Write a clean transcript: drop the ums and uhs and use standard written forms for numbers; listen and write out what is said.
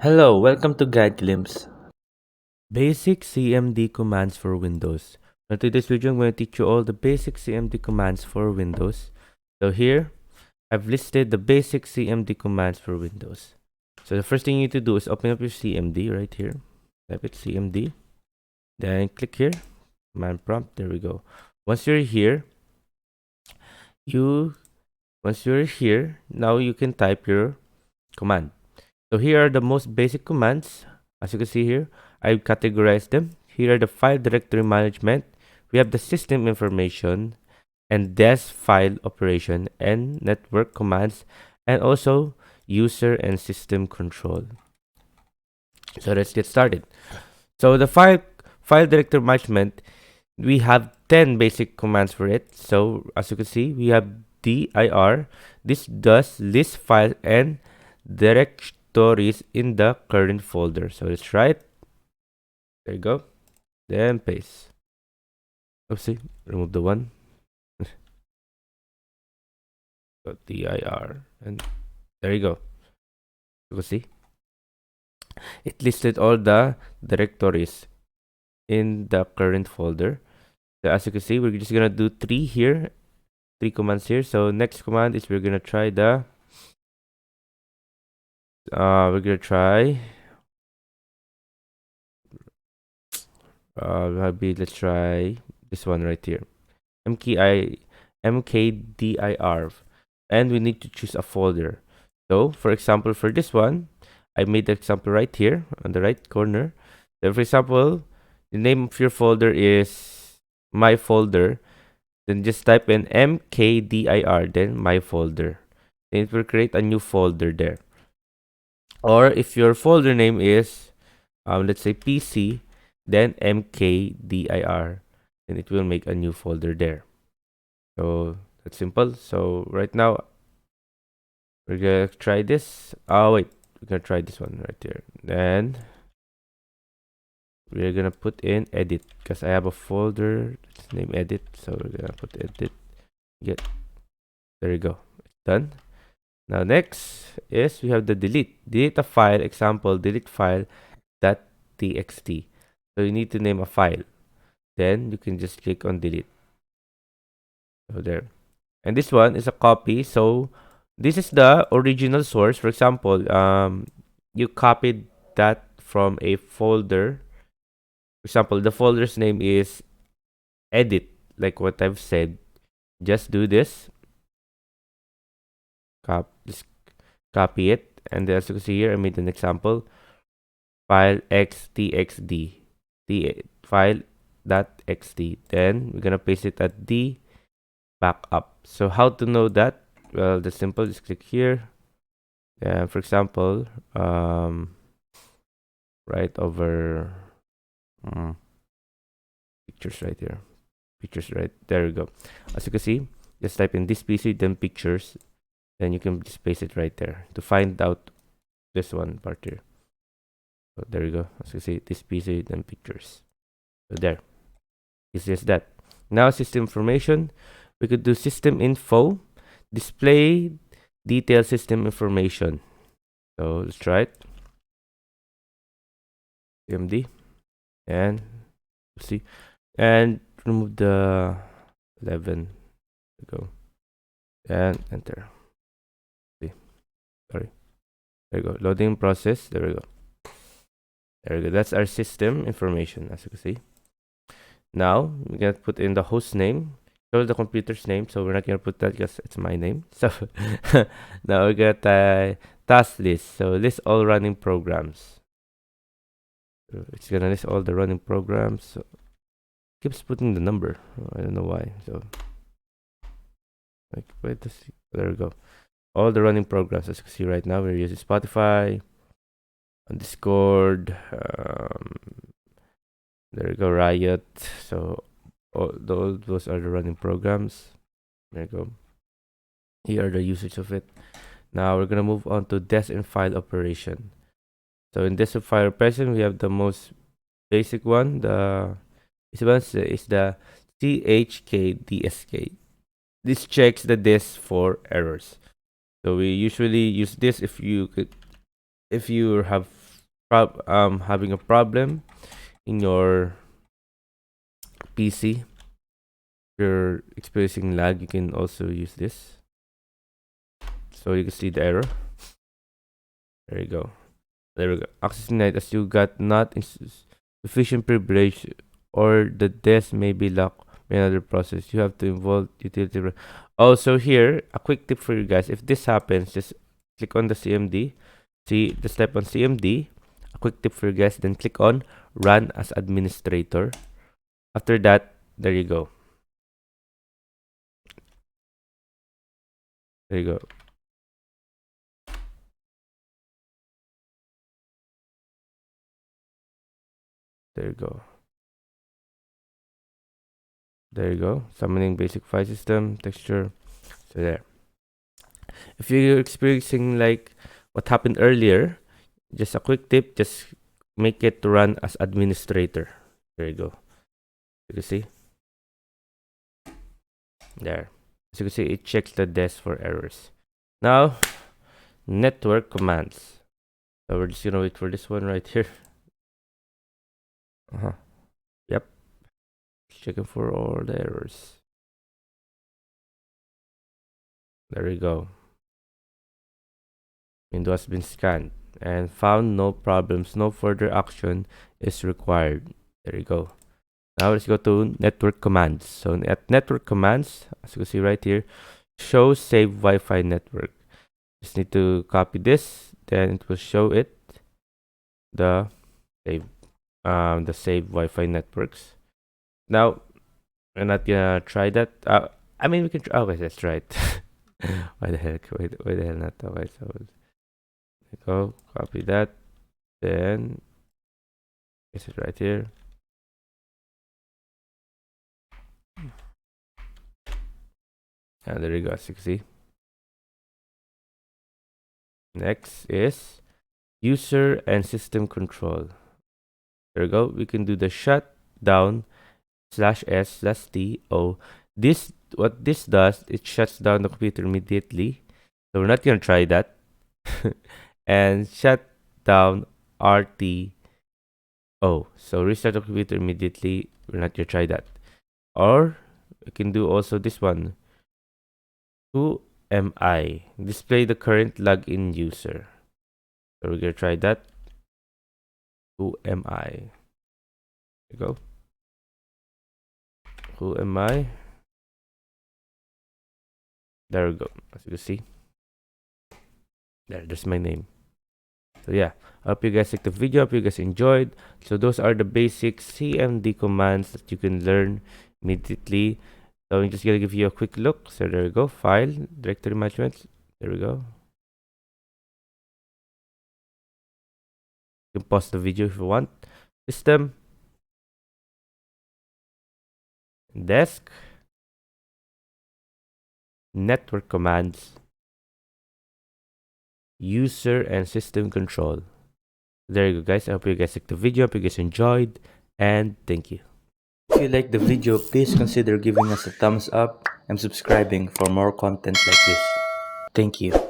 Hello, welcome to Guide Glimpse. Basic CMD commands for Windows. In today's video, I'm going to teach you all the basic CMD commands for Windows. So here, I've listed the basic CMD commands for Windows. So the first thing you need to do is open up your CMD right here. Type it CMD. Then click here, command prompt. There we go. Once you're here, you now you can type your command. So here are the most basic commands. As you can see here, I've categorized them. Here are the file directory management. We have the system information and desk file operation and network commands, and also user and system control. So let's get started. So the file directory management, we have 10 basic commands for it. So as you can see, we have dir. This does list file and directories in the current folder. So let's try it. There you go. Then paste. Oopsie, remove the one. Got dir, and there you go. You can see it listed all the directories in the current folder. So as you can see, we're just gonna do three commands here. So next command is we're gonna try the let's try this one right here. mkdir, and we need to choose a folder. So for example, for this one, I made the example right here on the right corner. So for example, the name of your folder is my folder. Then just type in mkdir, then my folder. Then it will create a new folder there. Or if your folder name is let's say PC, then mkdir, and it will make a new folder there. So that's simple. So right now we're gonna try this. Oh wait, we're gonna try this one right here. Then we're gonna put in edit because I have a folder. Let's name edit. So we're gonna put edit. There you go. It's done. Now next is we have the delete. Delete a file. Example, delete file .txt. So you need to name a file. Then you can just click on delete. So there. And this one is a copy. So this is the original source. For example, you copied that from a folder. For example, the folder's name is edit, like what I've said. Just do this. Just copy it. And as you can see here, I made an example. File xtxd. File .xt. Then we're gonna paste it at the backup. So how to know that? Well, that's simple. Just click here. For example, right over pictures right here. Pictures right there. We go. As you can see, just type in this PC, then pictures. Then you can just paste it right there to find out this one part here. So there you go. As you see, this PC, then pictures. So there. It's just that. Now system information. We could do system info, display detailed system information. So let's try it. CMD, and see, and remove the 11. Go and enter. See, sorry. There you go. Loading process. There we go. There we go. That's our system information, as you can see. Now we're gonna put in the host name. So the computer's name. So we're not gonna put that because it's my name. So now we're gonna task list. So list all running programs. So it's gonna list all the running programs. So it keeps putting the number. I don't know why. So like wait to see. There we go. All the running programs, as you can see right now, we're using Spotify, on Discord. There you go, Riot. So all those are the running programs. There you go. Here are the usage of it. Now we're gonna move on to desk and file operation. So in desk and file operation, we have the most basic one. This one is the chkdsk. This checks the disk for errors. So we usually use this if you have having a problem in your PC, you're experiencing lag, you can also use this. So you can see the error. There you go. There we go. Access denied as you got not sufficient privilege or the desk may be locked by another process. You have to involve utility. Also here, a quick tip for you guys. If this happens, just click on the CMD. See the step on CMD. A quick tip for you guys. Then click on Run as Administrator. After that, there you go. There you go. There you go. There you go. Summoning basic file system, texture. So there. If you're experiencing like what happened earlier, just a quick tip, just make it to run as administrator. There you go. You can see. There. As you can see, it checks the desk for errors. Now, network commands. So we're just gonna wait for this one right here. Yep. Checking for all the errors. There we go. Window has been scanned and found no problems. No further action is required. There you go. Now let's go to network commands. So at network commands, as you can see right here, show save Wi-Fi network. Just need to copy this, then it will show it the save Wi-Fi networks. Now we're not gonna try that. I mean we can try. Okay, that's right. Why the heck? Why the hell not? Okay, so go copy that, then paste it right here. And there you go, as you can see. Next is user and system control. There we go. We can do the shutdown /s/t/o. What this does, it shuts down the computer immediately. So we're not gonna try that. And shut down RTO. So restart the computer immediately. We're not gonna try that. Or we can do also this one. Who am I? Display the current login user. So we're gonna try that. Who am I? There you go. Who am I? There we go. As you can see. There's my name. So yeah, I hope you guys liked the video. I hope you guys enjoyed. So those are the basic CMD commands that you can learn immediately. So I'm just gonna give you a quick look. So there we go. File, directory management. There we go. You can pause the video if you want. System, desk, network commands, user and system control. There you go, guys. I hope you guys liked the video. I hope you guys enjoyed, and thank you. If you liked the video, please consider giving us a thumbs up and subscribing for more content like this. Thank you.